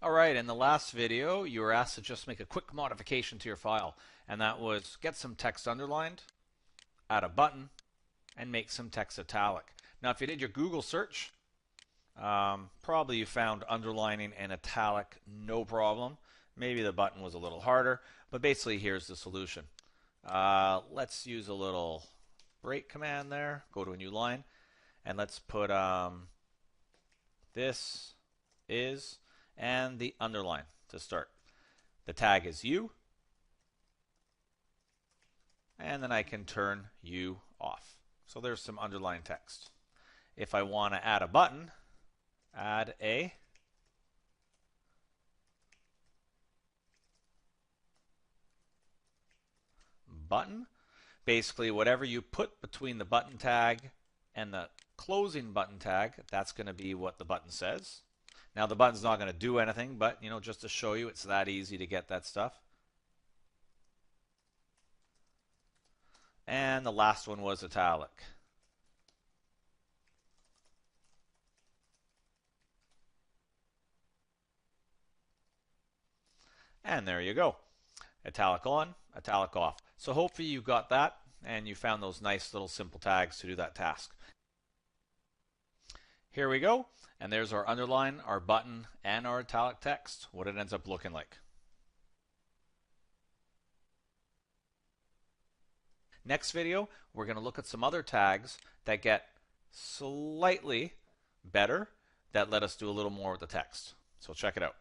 All right, in the last video, you were asked to just make a quick modification to your file, and that was get some text underlined, add a button, and make some text italic. Now, if you did your Google search, probably you found underlining and italic no problem. Maybe the button was a little harder, but basically here's the solution. Let's use a little break command there, go to a new line, and let's put this is and the underline to start. The tag is you, and then I can turn you off. So there's some underlined text. If I want to add a button, add a button. Basically, whatever you put between the button tag and the closing button tag, that's going to be what the button says. Now, the button's not going to do anything, but just to show you, it's that easy to get that stuff. And the last one was italic. And there you go. Italic on, italic off. So hopefully you got that and you found those nice little simple tags to do that task. Here we go. And there's our underline, our button, and our italic text, what it ends up looking like. Next video, we're going to look at some other tags that get slightly better, that let us do a little more with the text. So check it out.